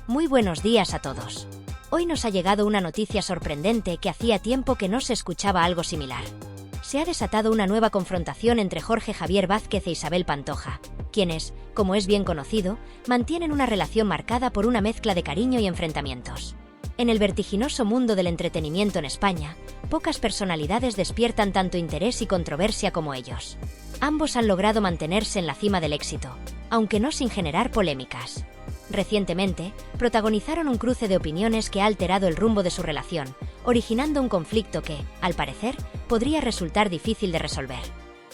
Muy buenos días a todos. Hoy nos ha llegado una noticia sorprendente que hacía tiempo que no se escuchaba algo similar. Se ha desatado una nueva confrontación entre Jorge Javier Vázquez e Isabel Pantoja, quienes, como es bien conocido, mantienen una relación marcada por una mezcla de cariño y enfrentamientos. En el vertiginoso mundo del entretenimiento en España, pocas personalidades despiertan tanto interés y controversia como ellos. Ambos han logrado mantenerse en la cima del éxito, aunque no sin generar polémicas. Recientemente, protagonizaron un cruce de opiniones que ha alterado el rumbo de su relación, originando un conflicto que, al parecer, podría resultar difícil de resolver.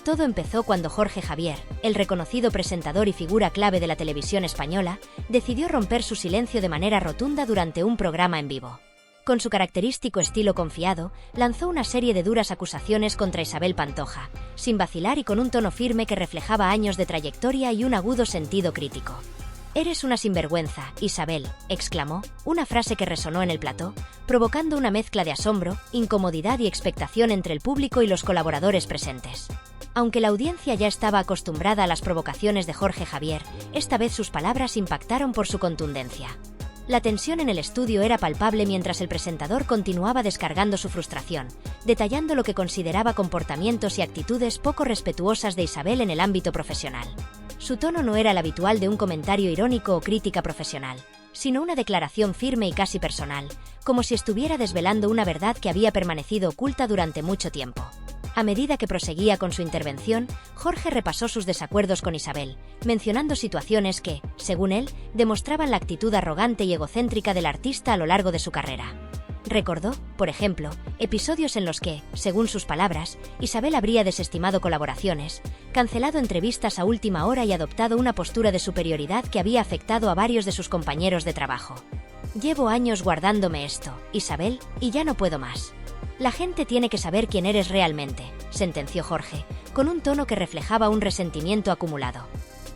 Todo empezó cuando Jorge Javier, el reconocido presentador y figura clave de la televisión española, decidió romper su silencio de manera rotunda durante un programa en vivo. Con su característico estilo confiado, lanzó una serie de duras acusaciones contra Isabel Pantoja, sin vacilar y con un tono firme que reflejaba años de trayectoria y un agudo sentido crítico. «Eres una sinvergüenza, Isabel», exclamó, una frase que resonó en el plató, provocando una mezcla de asombro, incomodidad y expectación entre el público y los colaboradores presentes. Aunque la audiencia ya estaba acostumbrada a las provocaciones de Jorge Javier, esta vez sus palabras impactaron por su contundencia. La tensión en el estudio era palpable mientras el presentador continuaba descargando su frustración, detallando lo que consideraba comportamientos y actitudes poco respetuosas de Isabel en el ámbito profesional. Su tono no era el habitual de un comentario irónico o crítica profesional, sino una declaración firme y casi personal, como si estuviera desvelando una verdad que había permanecido oculta durante mucho tiempo. A medida que proseguía con su intervención, Jorge repasó sus desacuerdos con Isabel, mencionando situaciones que, según él, demostraban la actitud arrogante y egocéntrica del artista a lo largo de su carrera. Recordó, por ejemplo, episodios en los que, según sus palabras, Isabel habría desestimado colaboraciones, cancelado entrevistas a última hora y adoptado una postura de superioridad que había afectado a varios de sus compañeros de trabajo. «Llevo años guardándome esto, Isabel, y ya no puedo más. La gente tiene que saber quién eres realmente», sentenció Jorge, con un tono que reflejaba un resentimiento acumulado.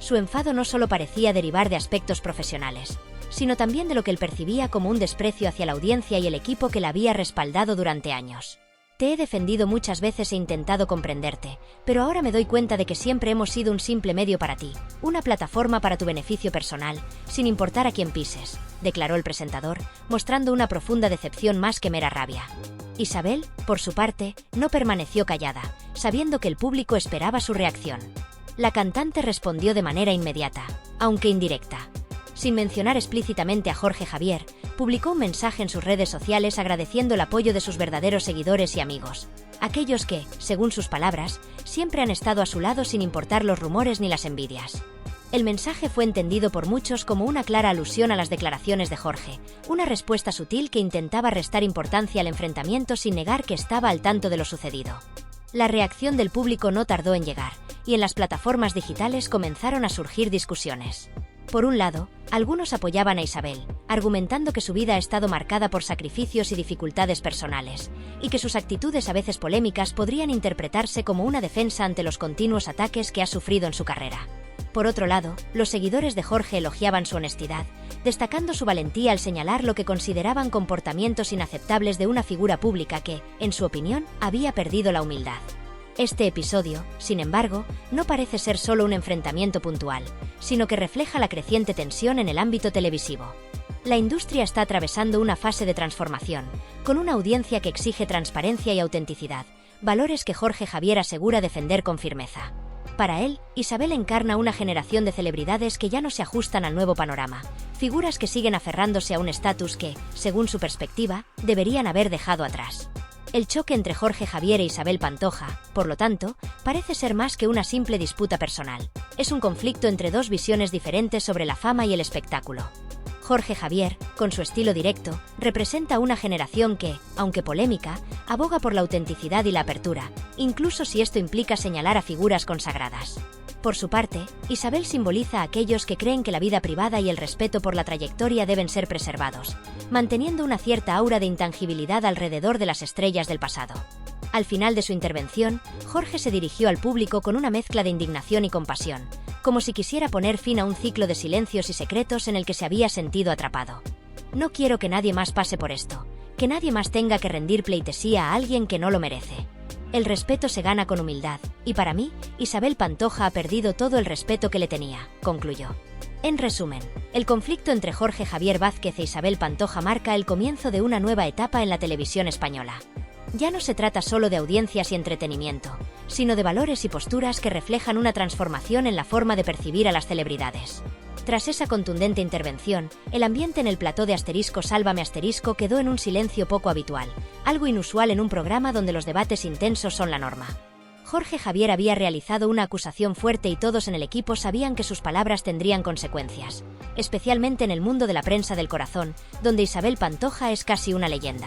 Su enfado no solo parecía derivar de aspectos profesionales, sino también de lo que él percibía como un desprecio hacia la audiencia y el equipo que la había respaldado durante años. «Te he defendido muchas veces e intentado comprenderte, pero ahora me doy cuenta de que siempre hemos sido un simple medio para ti, una plataforma para tu beneficio personal, sin importar a quién pises», declaró el presentador, mostrando una profunda decepción más que mera rabia. Isabel, por su parte, no permaneció callada, sabiendo que el público esperaba su reacción. La cantante respondió de manera inmediata, aunque indirecta. Sin mencionar explícitamente a Jorge Javier, publicó un mensaje en sus redes sociales agradeciendo el apoyo de sus verdaderos seguidores y amigos, aquellos que, según sus palabras, siempre han estado a su lado sin importar los rumores ni las envidias. El mensaje fue entendido por muchos como una clara alusión a las declaraciones de Jorge, una respuesta sutil que intentaba restar importancia al enfrentamiento sin negar que estaba al tanto de lo sucedido. La reacción del público no tardó en llegar, y en las plataformas digitales comenzaron a surgir discusiones. Por un lado, algunos apoyaban a Isabel, argumentando que su vida ha estado marcada por sacrificios y dificultades personales, y que sus actitudes a veces polémicas podrían interpretarse como una defensa ante los continuos ataques que ha sufrido en su carrera. Por otro lado, los seguidores de Jorge elogiaban su honestidad, destacando su valentía al señalar lo que consideraban comportamientos inaceptables de una figura pública que, en su opinión, había perdido la humildad. Este episodio, sin embargo, no parece ser solo un enfrentamiento puntual, sino que refleja la creciente tensión en el ámbito televisivo. La industria está atravesando una fase de transformación, con una audiencia que exige transparencia y autenticidad, valores que Jorge Javier asegura defender con firmeza. Para él, Isabel encarna una generación de celebridades que ya no se ajustan al nuevo panorama, figuras que siguen aferrándose a un estatus que, según su perspectiva, deberían haber dejado atrás. El choque entre Jorge Javier e Isabel Pantoja, por lo tanto, parece ser más que una simple disputa personal. Es un conflicto entre dos visiones diferentes sobre la fama y el espectáculo. Jorge Javier, con su estilo directo, representa una generación que, aunque polémica, aboga por la autenticidad y la apertura, incluso si esto implica señalar a figuras consagradas. Por su parte, Isabel simboliza a aquellos que creen que la vida privada y el respeto por la trayectoria deben ser preservados, manteniendo una cierta aura de intangibilidad alrededor de las estrellas del pasado. Al final de su intervención, Jorge se dirigió al público con una mezcla de indignación y compasión, como si quisiera poner fin a un ciclo de silencios y secretos en el que se había sentido atrapado. «No quiero que nadie más pase por esto, que nadie más tenga que rendir pleitesía a alguien que no lo merece. El respeto se gana con humildad, y para mí, Isabel Pantoja ha perdido todo el respeto que le tenía», concluyó. En resumen, el conflicto entre Jorge Javier Vázquez e Isabel Pantoja marca el comienzo de una nueva etapa en la televisión española. Ya no se trata solo de audiencias y entretenimiento, sino de valores y posturas que reflejan una transformación en la forma de percibir a las celebridades. Tras esa contundente intervención, el ambiente en el plató de Sálvame quedó en un silencio poco habitual, algo inusual en un programa donde los debates intensos son la norma. Jorge Javier había realizado una acusación fuerte y todos en el equipo sabían que sus palabras tendrían consecuencias, especialmente en el mundo de la prensa del corazón, donde Isabel Pantoja es casi una leyenda.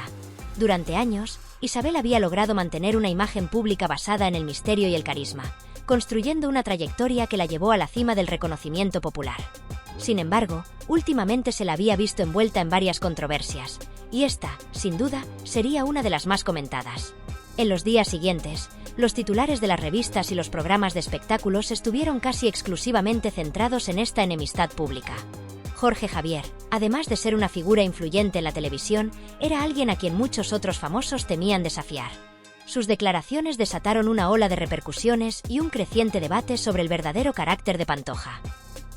Durante años, Isabel había logrado mantener una imagen pública basada en el misterio y el carisma, construyendo una trayectoria que la llevó a la cima del reconocimiento popular. Sin embargo, últimamente se la había visto envuelta en varias controversias, y esta, sin duda, sería una de las más comentadas. En los días siguientes, los titulares de las revistas y los programas de espectáculos estuvieron casi exclusivamente centrados en esta enemistad pública. Jorge Javier, además de ser una figura influyente en la televisión, era alguien a quien muchos otros famosos temían desafiar. Sus declaraciones desataron una ola de repercusiones y un creciente debate sobre el verdadero carácter de Pantoja.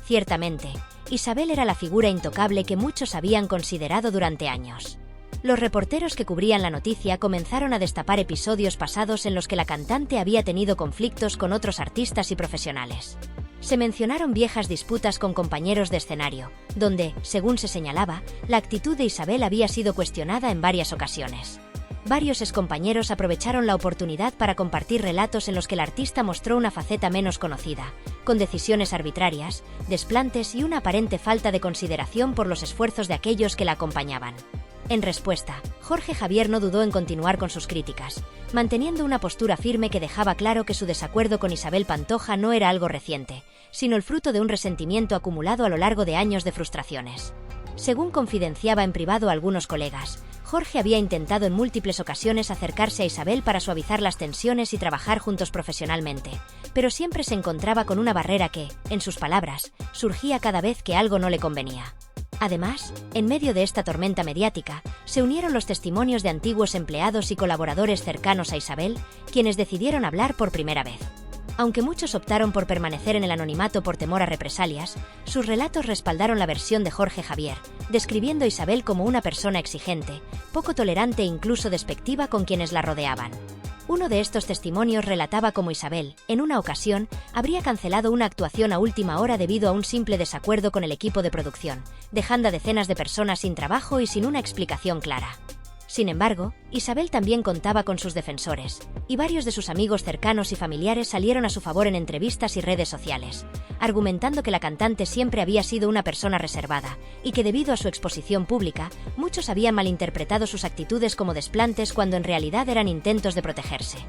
Ciertamente, Isabel era la figura intocable que muchos habían considerado durante años. Los reporteros que cubrían la noticia comenzaron a destapar episodios pasados en los que la cantante había tenido conflictos con otros artistas y profesionales. Se mencionaron viejas disputas con compañeros de escenario, donde, según se señalaba, la actitud de Isabel había sido cuestionada en varias ocasiones. Varios excompañeros aprovecharon la oportunidad para compartir relatos en los que el artista mostró una faceta menos conocida, con decisiones arbitrarias, desplantes y una aparente falta de consideración por los esfuerzos de aquellos que la acompañaban. En respuesta, Jorge Javier no dudó en continuar con sus críticas, manteniendo una postura firme que dejaba claro que su desacuerdo con Isabel Pantoja no era algo reciente, sino el fruto de un resentimiento acumulado a lo largo de años de frustraciones. Según confidenciaba en privado a algunos colegas, Jorge había intentado en múltiples ocasiones acercarse a Isabel para suavizar las tensiones y trabajar juntos profesionalmente, pero siempre se encontraba con una barrera que, en sus palabras, surgía cada vez que algo no le convenía. Además, en medio de esta tormenta mediática, se unieron los testimonios de antiguos empleados y colaboradores cercanos a Isabel, quienes decidieron hablar por primera vez. Aunque muchos optaron por permanecer en el anonimato por temor a represalias, sus relatos respaldaron la versión de Jorge Javier, describiendo a Isabel como una persona exigente, poco tolerante e incluso despectiva con quienes la rodeaban. Uno de estos testimonios relataba cómo Isabel, en una ocasión, habría cancelado una actuación a última hora debido a un simple desacuerdo con el equipo de producción, dejando a decenas de personas sin trabajo y sin una explicación clara. Sin embargo, Isabel también contaba con sus defensores, y varios de sus amigos cercanos y familiares salieron a su favor en entrevistas y redes sociales, argumentando que la cantante siempre había sido una persona reservada, y que debido a su exposición pública, muchos habían malinterpretado sus actitudes como desplantes cuando en realidad eran intentos de protegerse.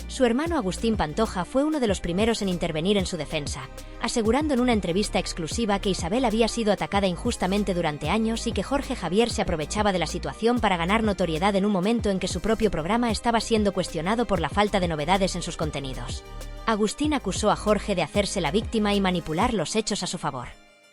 Su hermano Agustín Pantoja fue uno de los primeros en intervenir en su defensa, asegurando en una entrevista exclusiva que Isabel había sido atacada injustamente durante años y que Jorge Javier se aprovechaba de la situación para ganar notoriedad en un momento en que su propio programa estaba siendo cuestionado por la falta de novedades en sus contenidos. Agustín acusó a Jorge de hacerse la víctima y manipular los hechos a su favor.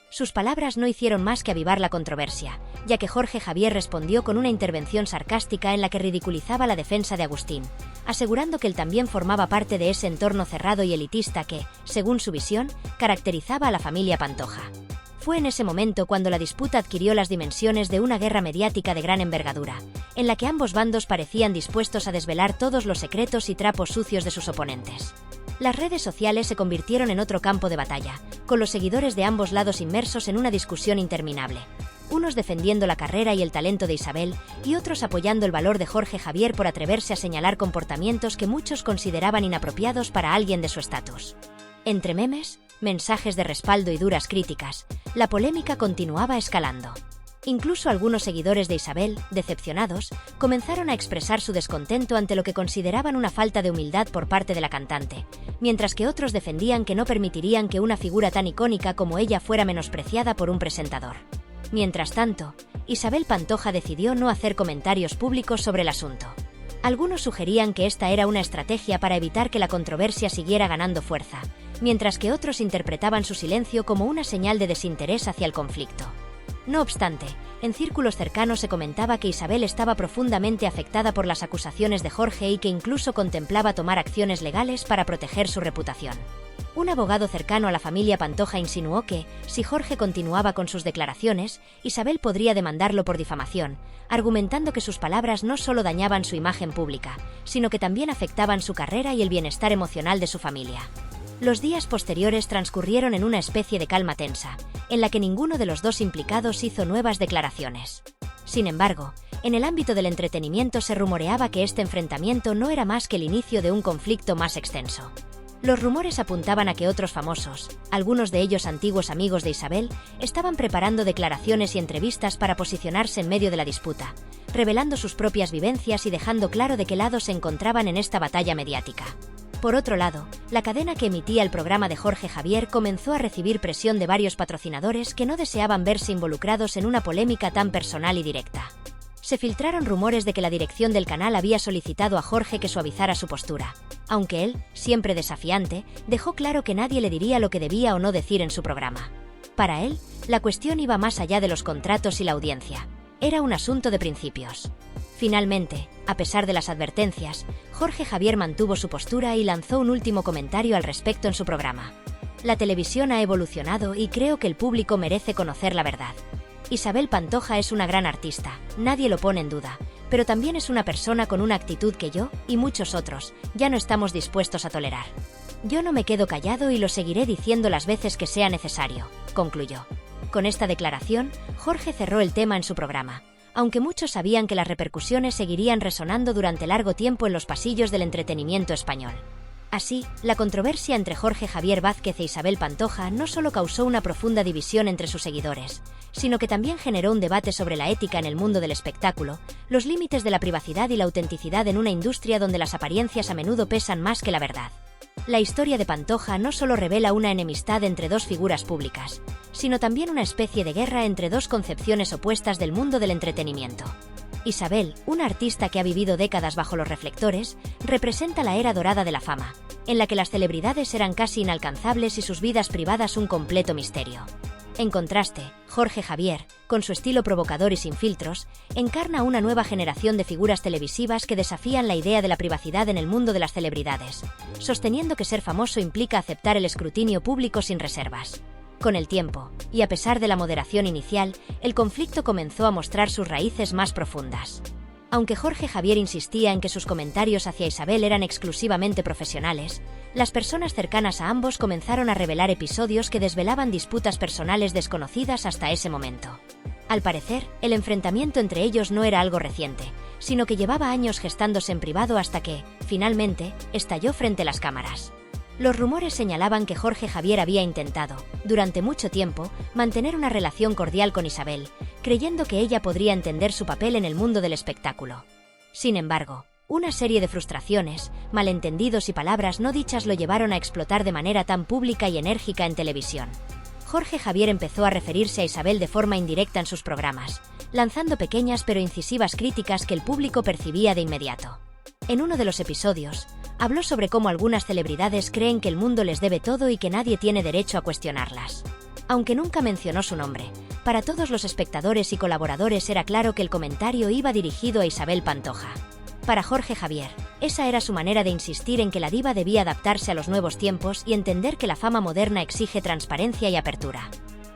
Sus palabras no hicieron más que avivar la controversia, ya que Jorge Javier respondió con una intervención sarcástica en la que ridiculizaba la defensa de Agustín, asegurando que él también formaba parte de ese entorno cerrado y elitista que, según su visión, caracterizaba a la familia Pantoja. Fue en ese momento cuando la disputa adquirió las dimensiones de una guerra mediática de gran envergadura, en la que ambos bandos parecían dispuestos a desvelar todos los secretos y trapos sucios de sus oponentes. Las redes sociales se convirtieron en otro campo de batalla, con los seguidores de ambos lados inmersos en una discusión interminable. Unos defendiendo la carrera y el talento de Isabel, y otros apoyando el valor de Jorge Javier por atreverse a señalar comportamientos que muchos consideraban inapropiados para alguien de su estatus. Entre memes, mensajes de respaldo y duras críticas, la polémica continuaba escalando. Incluso algunos seguidores de Isabel, decepcionados, comenzaron a expresar su descontento ante lo que consideraban una falta de humildad por parte de la cantante, mientras que otros defendían que no permitirían que una figura tan icónica como ella fuera menospreciada por un presentador. Mientras tanto, Isabel Pantoja decidió no hacer comentarios públicos sobre el asunto. Algunos sugerían que esta era una estrategia para evitar que la controversia siguiera ganando fuerza, mientras que otros interpretaban su silencio como una señal de desinterés hacia el conflicto. No obstante, en círculos cercanos se comentaba que Isabel estaba profundamente afectada por las acusaciones de Jorge y que incluso contemplaba tomar acciones legales para proteger su reputación. Un abogado cercano a la familia Pantoja insinuó que, si Jorge continuaba con sus declaraciones, Isabel podría demandarlo por difamación, argumentando que sus palabras no solo dañaban su imagen pública, sino que también afectaban su carrera y el bienestar emocional de su familia. Los días posteriores transcurrieron en una especie de calma tensa, en la que ninguno de los dos implicados hizo nuevas declaraciones. Sin embargo, en el ámbito del entretenimiento se rumoreaba que este enfrentamiento no era más que el inicio de un conflicto más extenso. Los rumores apuntaban a que otros famosos, algunos de ellos antiguos amigos de Isabel, estaban preparando declaraciones y entrevistas para posicionarse en medio de la disputa, revelando sus propias vivencias y dejando claro de qué lado se encontraban en esta batalla mediática. Por otro lado, la cadena que emitía el programa de Jorge Javier comenzó a recibir presión de varios patrocinadores que no deseaban verse involucrados en una polémica tan personal y directa. Se filtraron rumores de que la dirección del canal había solicitado a Jorge que suavizara su postura, aunque él, siempre desafiante, dejó claro que nadie le diría lo que debía o no decir en su programa. Para él, la cuestión iba más allá de los contratos y la audiencia. Era un asunto de principios. Finalmente, a pesar de las advertencias, Jorge Javier mantuvo su postura y lanzó un último comentario al respecto en su programa. La televisión ha evolucionado y creo que el público merece conocer la verdad. Isabel Pantoja es una gran artista, nadie lo pone en duda, pero también es una persona con una actitud que yo, y muchos otros, ya no estamos dispuestos a tolerar. Yo no me quedo callado y lo seguiré diciendo las veces que sea necesario, concluyó. Con esta declaración, Jorge cerró el tema en su programa, aunque muchos sabían que las repercusiones seguirían resonando durante largo tiempo en los pasillos del entretenimiento español. Así, la controversia entre Jorge Javier Vázquez e Isabel Pantoja no solo causó una profunda división entre sus seguidores, sino que también generó un debate sobre la ética en el mundo del espectáculo, los límites de la privacidad y la autenticidad en una industria donde las apariencias a menudo pesan más que la verdad. La historia de Pantoja no solo revela una enemistad entre dos figuras públicas, sino también una especie de guerra entre dos concepciones opuestas del mundo del entretenimiento. Isabel, una artista que ha vivido décadas bajo los reflectores, representa la era dorada de la fama, en la que las celebridades eran casi inalcanzables y sus vidas privadas un completo misterio. En contraste, Jorge Javier, con su estilo provocador y sin filtros, encarna una nueva generación de figuras televisivas que desafían la idea de la privacidad en el mundo de las celebridades, sosteniendo que ser famoso implica aceptar el escrutinio público sin reservas. Con el tiempo, y a pesar de la moderación inicial, el conflicto comenzó a mostrar sus raíces más profundas. Aunque Jorge Javier insistía en que sus comentarios hacia Isabel eran exclusivamente profesionales, las personas cercanas a ambos comenzaron a revelar episodios que desvelaban disputas personales desconocidas hasta ese momento. Al parecer, el enfrentamiento entre ellos no era algo reciente, sino que llevaba años gestándose en privado hasta que, finalmente, estalló frente a las cámaras. Los rumores señalaban que Jorge Javier había intentado, durante mucho tiempo, mantener una relación cordial con Isabel, creyendo que ella podría entender su papel en el mundo del espectáculo. Sin embargo, una serie de frustraciones, malentendidos y palabras no dichas lo llevaron a explotar de manera tan pública y enérgica en televisión. Jorge Javier empezó a referirse a Isabel de forma indirecta en sus programas, lanzando pequeñas pero incisivas críticas que el público percibía de inmediato. En uno de los episodios, habló sobre cómo algunas celebridades creen que el mundo les debe todo y que nadie tiene derecho a cuestionarlas. Aunque nunca mencionó su nombre, para todos los espectadores y colaboradores era claro que el comentario iba dirigido a Isabel Pantoja. Para Jorge Javier, esa era su manera de insistir en que la diva debía adaptarse a los nuevos tiempos y entender que la fama moderna exige transparencia y apertura.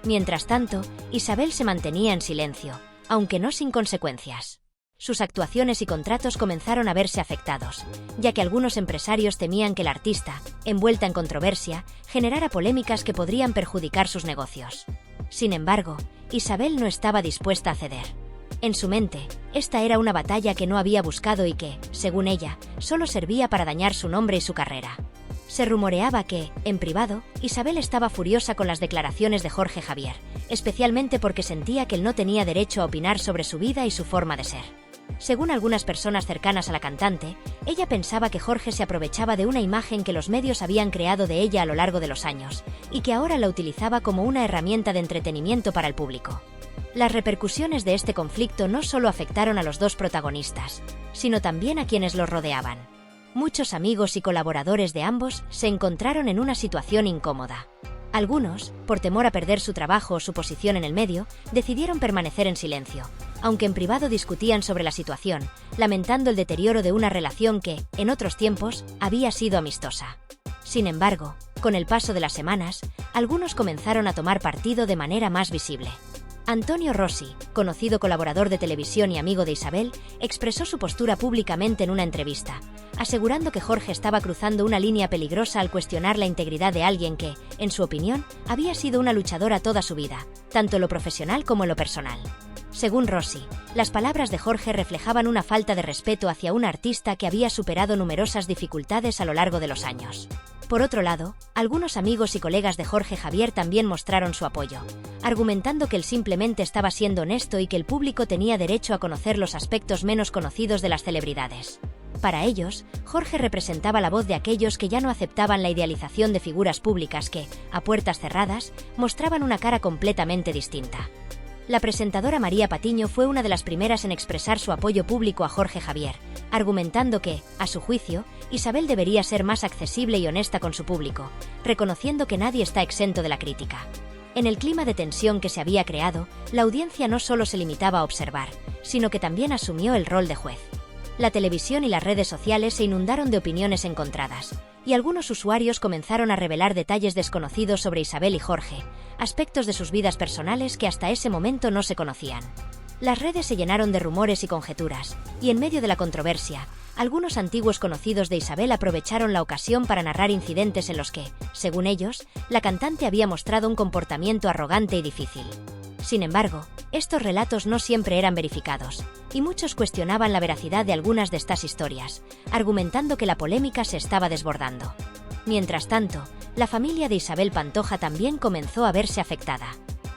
Mientras tanto, Isabel se mantenía en silencio, aunque no sin consecuencias. Sus actuaciones y contratos comenzaron a verse afectados, ya que algunos empresarios temían que la artista, envuelta en controversia, generara polémicas que podrían perjudicar sus negocios. Sin embargo, Isabel no estaba dispuesta a ceder. En su mente, esta era una batalla que no había buscado y que, según ella, solo servía para dañar su nombre y su carrera. Se rumoreaba que, en privado, Isabel estaba furiosa con las declaraciones de Jorge Javier, especialmente porque sentía que él no tenía derecho a opinar sobre su vida y su forma de ser. Según algunas personas cercanas a la cantante, ella pensaba que Jorge se aprovechaba de una imagen que los medios habían creado de ella a lo largo de los años, y que ahora la utilizaba como una herramienta de entretenimiento para el público. Las repercusiones de este conflicto no solo afectaron a los dos protagonistas, sino también a quienes los rodeaban. Muchos amigos y colaboradores de ambos se encontraron en una situación incómoda. Algunos, por temor a perder su trabajo o su posición en el medio, decidieron permanecer en silencio, aunque en privado discutían sobre la situación, lamentando el deterioro de una relación que, en otros tiempos, había sido amistosa. Sin embargo, Con el paso de las semanas, algunos comenzaron a tomar partido de manera más visible. Antonio Rossi, conocido colaborador de televisión y amigo de Isabel, expresó su postura públicamente en una entrevista, asegurando que Jorge estaba cruzando una línea peligrosa al cuestionar la integridad de alguien que, en su opinión, había sido una luchadora toda su vida, tanto en lo profesional como en lo personal. Según Rossi, las palabras de Jorge reflejaban una falta de respeto hacia un artista que había superado numerosas dificultades a lo largo de los años. Por otro lado, algunos amigos y colegas de Jorge Javier también mostraron su apoyo, argumentando que él simplemente estaba siendo honesto y que el público tenía derecho a conocer los aspectos menos conocidos de las celebridades. Para ellos, Jorge representaba la voz de aquellos que ya no aceptaban la idealización de figuras públicas que, a puertas cerradas, mostraban una cara completamente distinta. La presentadora María Patiño fue una de las primeras en expresar su apoyo público a Jorge Javier, argumentando que, a su juicio, Isabel debería ser más accesible y honesta con su público, reconociendo que nadie está exento de la crítica. En el clima de tensión que se había creado, la audiencia no solo se limitaba a observar, sino que también asumió el rol de juez. La televisión y las redes sociales se inundaron de opiniones encontradas, y algunos usuarios comenzaron a revelar detalles desconocidos sobre Isabel y Jorge, aspectos de sus vidas personales que hasta ese momento no se conocían. Las redes se llenaron de rumores y conjeturas, y en medio de la controversia, algunos antiguos conocidos de Isabel aprovecharon la ocasión para narrar incidentes en los que, según ellos, la cantante había mostrado un comportamiento arrogante y difícil. Sin embargo, estos relatos no siempre eran verificados, y muchos cuestionaban la veracidad de algunas de estas historias, argumentando que la polémica se estaba desbordando. Mientras tanto, la familia de Isabel Pantoja también comenzó a verse afectada.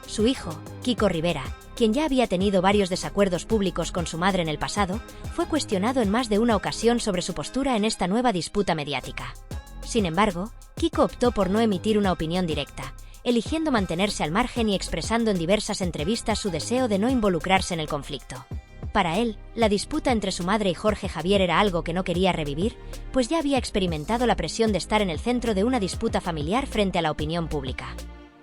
Su hijo, Kiko Rivera, quien ya había tenido varios desacuerdos públicos con su madre en el pasado, fue cuestionado en más de una ocasión sobre su postura en esta nueva disputa mediática. Sin embargo, Kiko optó por no emitir una opinión directa, eligiendo mantenerse al margen y expresando en diversas entrevistas su deseo de no involucrarse en el conflicto. Para él, la disputa entre su madre y Jorge Javier era algo que no quería revivir, pues ya había experimentado la presión de estar en el centro de una disputa familiar frente a la opinión pública.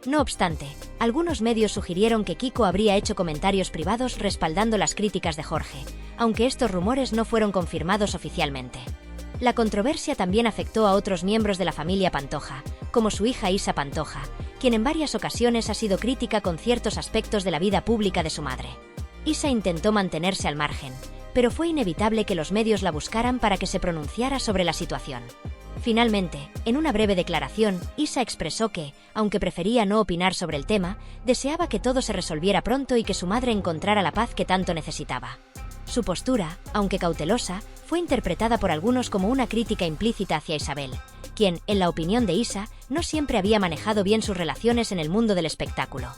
No obstante, algunos medios sugirieron que Kiko habría hecho comentarios privados respaldando las críticas de Jorge, aunque estos rumores no fueron confirmados oficialmente. La controversia también afectó a otros miembros de la familia Pantoja, como su hija Isa Pantoja, quien en varias ocasiones ha sido crítica con ciertos aspectos de la vida pública de su madre. Isa intentó mantenerse al margen, pero fue inevitable que los medios la buscaran para que se pronunciara sobre la situación. Finalmente, en una breve declaración, Isa expresó que, aunque prefería no opinar sobre el tema, deseaba que todo se resolviera pronto y que su madre encontrara la paz que tanto necesitaba. Su postura, aunque cautelosa, fue interpretada por algunos como una crítica implícita hacia Isabel, quien, en la opinión de Isa, no siempre había manejado bien sus relaciones en el mundo del espectáculo.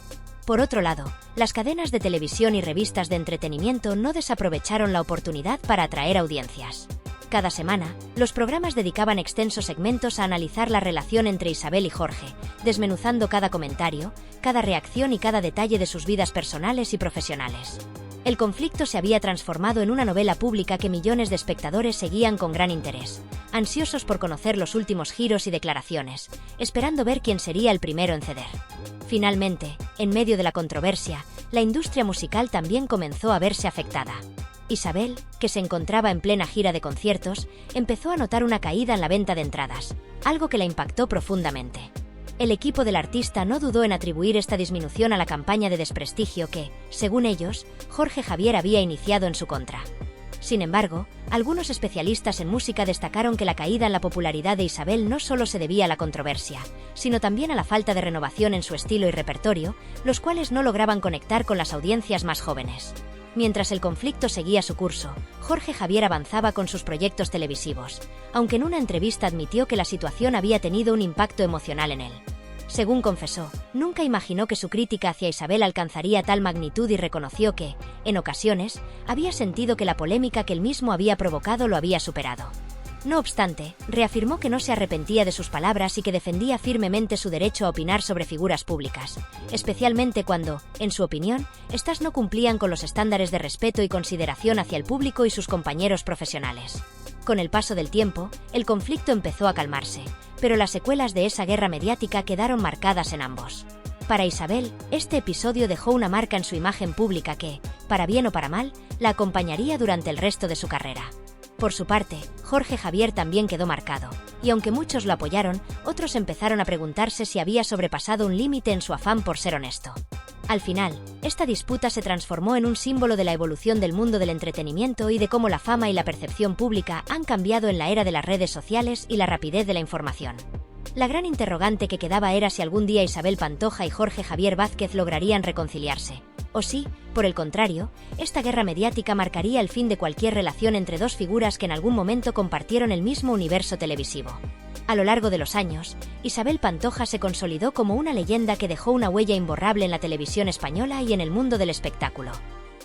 Por otro lado, las cadenas de televisión y revistas de entretenimiento no desaprovecharon la oportunidad para atraer audiencias. Cada semana, los programas dedicaban extensos segmentos a analizar la relación entre Isabel y Jorge, desmenuzando cada comentario, cada reacción y cada detalle de sus vidas personales y profesionales. El conflicto se había transformado en una novela pública que millones de espectadores seguían con gran interés, ansiosos por conocer los últimos giros y declaraciones, esperando ver quién sería el primero en ceder. Finalmente, en medio de la controversia, la industria musical también comenzó a verse afectada. Isabel, que se encontraba en plena gira de conciertos, empezó a notar una caída en la venta de entradas, algo que la impactó profundamente. El equipo del artista no dudó en atribuir esta disminución a la campaña de desprestigio que, según ellos, Jorge Javier había iniciado en su contra. Sin embargo, algunos especialistas en música destacaron que la caída en la popularidad de Isabel no solo se debía a la controversia, sino también a la falta de renovación en su estilo y repertorio, los cuales no lograban conectar con las audiencias más jóvenes. Mientras el conflicto seguía su curso, Jorge Javier avanzaba con sus proyectos televisivos, aunque en una entrevista admitió que la situación había tenido un impacto emocional en él. Según confesó, nunca imaginó que su crítica hacia Isabel alcanzaría tal magnitud y reconoció que, en ocasiones, había sentido que la polémica que él mismo había provocado lo había superado. No obstante, reafirmó que no se arrepentía de sus palabras y que defendía firmemente su derecho a opinar sobre figuras públicas, especialmente cuando, en su opinión, estas no cumplían con los estándares de respeto y consideración hacia el público y sus compañeros profesionales. Con el paso del tiempo, el conflicto empezó a calmarse, pero las secuelas de esa guerra mediática quedaron marcadas en ambos. Para Isabel, este episodio dejó una marca en su imagen pública que, para bien o para mal, la acompañaría durante el resto de su carrera. Por su parte, Jorge Javier también quedó marcado, y aunque muchos lo apoyaron, otros empezaron a preguntarse si había sobrepasado un límite en su afán por ser honesto. Al final, esta disputa se transformó en un símbolo de la evolución del mundo del entretenimiento y de cómo la fama y la percepción pública han cambiado en la era de las redes sociales y la rapidez de la información. La gran interrogante que quedaba era si algún día Isabel Pantoja y Jorge Javier Vázquez lograrían reconciliarse. O si, por el contrario, esta guerra mediática marcaría el fin de cualquier relación entre dos figuras que en algún momento compartieron el mismo universo televisivo. A lo largo de los años, Isabel Pantoja se consolidó como una leyenda que dejó una huella imborrable en la televisión española y en el mundo del espectáculo.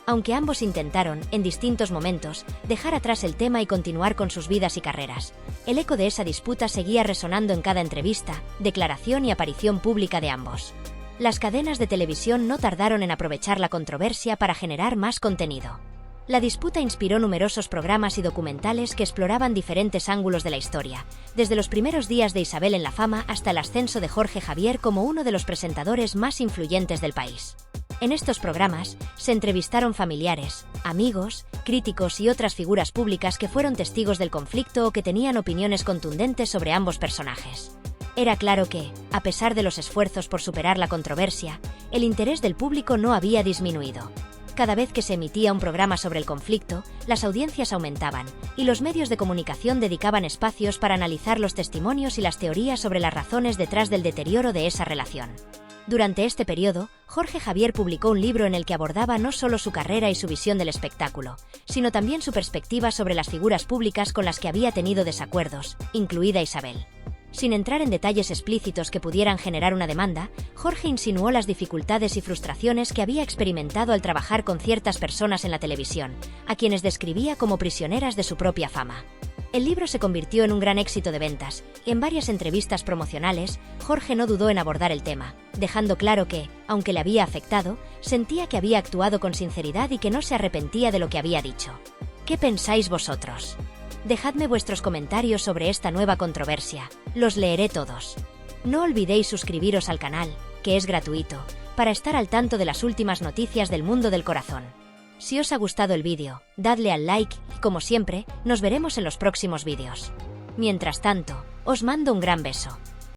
Aunque ambos intentaron, en distintos momentos, dejar atrás el tema y continuar con sus vidas y carreras, el eco de esa disputa seguía resonando en cada entrevista, declaración y aparición pública de ambos. Las cadenas de televisión no tardaron en aprovechar la controversia para generar más contenido. La disputa inspiró numerosos programas y documentales que exploraban diferentes ángulos de la historia, desde los primeros días de Isabel en la fama hasta el ascenso de Jorge Javier como uno de los presentadores más influyentes del país. En estos programas, se entrevistaron familiares, amigos, críticos y otras figuras públicas que fueron testigos del conflicto o que tenían opiniones contundentes sobre ambos personajes. Era claro que, a pesar de los esfuerzos por superar la controversia, el interés del público no había disminuido. Cada vez que se emitía un programa sobre el conflicto, las audiencias aumentaban, y los medios de comunicación dedicaban espacios para analizar los testimonios y las teorías sobre las razones detrás del deterioro de esa relación. Durante este periodo, Jorge Javier publicó un libro en el que abordaba no solo su carrera y su visión del espectáculo, sino también su perspectiva sobre las figuras públicas con las que había tenido desacuerdos, incluida Isabel. Sin entrar en detalles explícitos que pudieran generar una demanda, Jorge insinuó las dificultades y frustraciones que había experimentado al trabajar con ciertas personas en la televisión, a quienes describía como prisioneras de su propia fama. El libro se convirtió en un gran éxito de ventas, y en varias entrevistas promocionales, Jorge no dudó en abordar el tema, dejando claro que, aunque le había afectado, sentía que había actuado con sinceridad y que no se arrepentía de lo que había dicho. ¿Qué pensáis vosotros? Dejadme vuestros comentarios sobre esta nueva controversia, los leeré todos. No olvidéis suscribiros al canal, que es gratuito, para estar al tanto de las últimas noticias del mundo del corazón. Si os ha gustado el vídeo, dadle al like y, como siempre, nos veremos en los próximos vídeos. Mientras tanto, os mando un gran beso.